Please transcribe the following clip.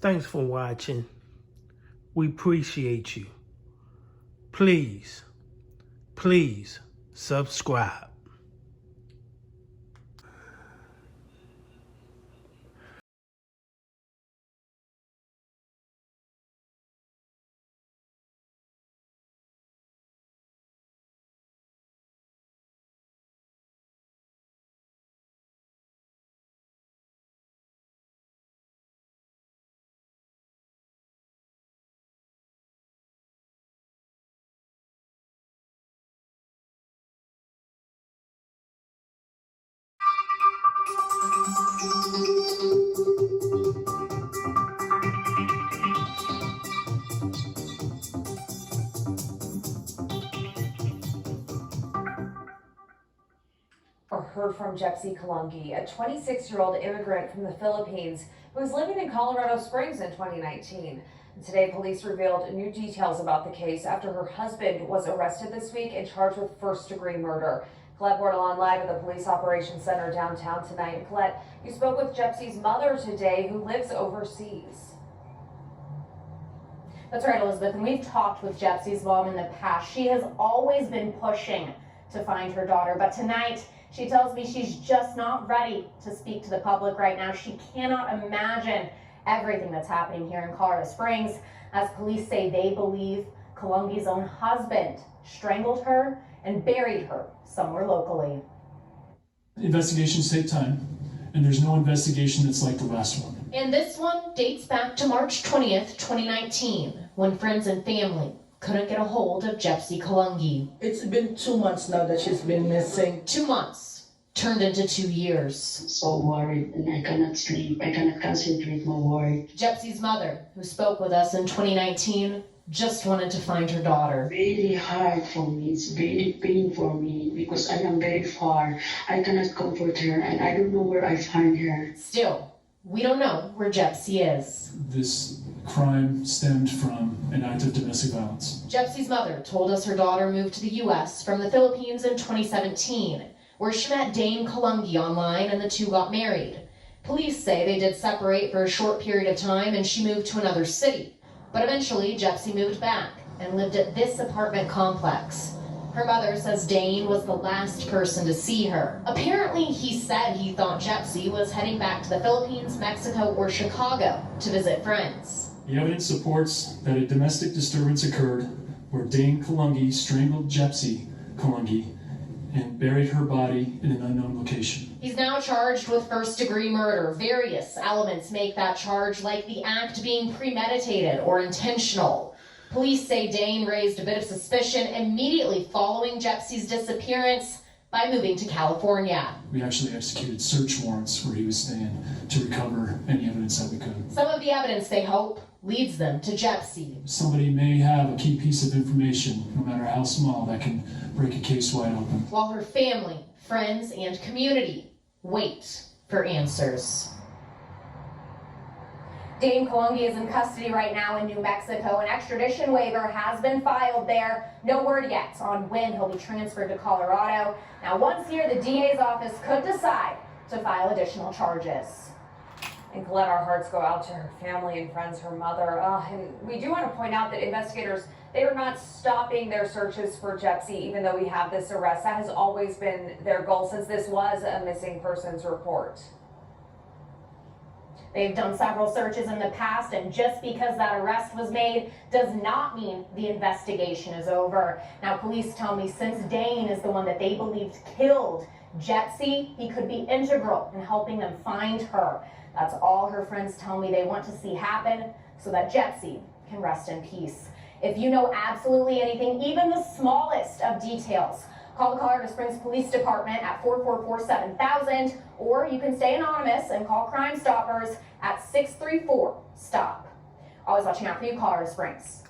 Thanks for watching. We appreciate you. Please subscribe. Heard from Jepsy Kallungi, a 26-year-old immigrant from the Philippines who was living in Colorado Springs in 2019. And today, police revealed new details about the case after her husband was arrested this week and charged with first-degree murder. Colette Bordelon live at the Police Operations Center downtown tonight. And Colette, you spoke with Jepsy's mother today, who lives overseas. That's right, Elizabeth, and we've talked with Jepsy's mom in the past. She has always been pushing to find her daughter, but tonight she tells me she's just not ready to speak to the public right now. She cannot imagine everything that's happening here in Colorado Springs, as police say they believe Kallungi's own husband strangled her and buried her somewhere locally. Investigations take time, and there's no investigation that's like the last one. And this one dates back to March 20th, 2019, when friends and family couldn't get a hold of Jepsy Kallungi. It's been 2 months now that she's been missing. 2 months turned into 2 years. So worried, and I cannot sleep. I cannot concentrate my work. Jepsy's mother, who spoke with us in 2019, just wanted to find her daughter. Really hard for me. It's very painful for me because I am very far. I cannot comfort her, and I don't know where I find her. Still, we don't know where Jepsy is. This crime stemmed from an act of domestic violence. Jepsy's mother told us her daughter moved to the U.S. from the Philippines in 2017, where she met Dane Kallungi online and the two got married. Police say they did separate for a short period of time and she moved to another city. But eventually, Jepsy moved back and lived at this apartment complex. Her mother says Dane was the last person to see her. Apparently, he said he thought Jepsy was heading back to the Philippines, Mexico, or Chicago to visit friends. The evidence supports that a domestic disturbance occurred where Dane Kallungi strangled Jepsy Kallungi and buried her body in an unknown location. He's now charged with first-degree murder. Various elements make that charge, like the act being premeditated or intentional. Police say Dane raised a bit of suspicion immediately following Jepsy's disappearance by moving to California. We actually executed search warrants where he was staying to recover any evidence that we could. Some of the evidence, they hope, leads them to Jepsy. Somebody may have a key piece of information, no matter how small, that can break a case wide open. While her family, friends, and community wait for answers. Dane Kallungi is in custody right now in New Mexico. An extradition waiver has been filed there. No word yet on when he'll be transferred to Colorado. Now, once here, the DA's office could decide to file additional charges. And Colette, our hearts go out to her family and friends, her mother. And we do want to point out that investigators, they are not stopping their searches for Jepsy, even though we have this arrest. That has always been their goal since this was a missing persons report. They've done several searches in the past, and just because that arrest was made does not mean the investigation is over. Now, police tell me since Dane is the one that they believed killed Jepsy, he could be integral in helping them find her. That's all her friends tell me they want to see happen so that Jepsy can rest in peace. If you know absolutely anything, even the smallest of details, call the Colorado Springs Police Department at 444-7000, or you can stay anonymous and call Crime Stoppers at 634-STOP. Always watching out for you, Colorado Springs.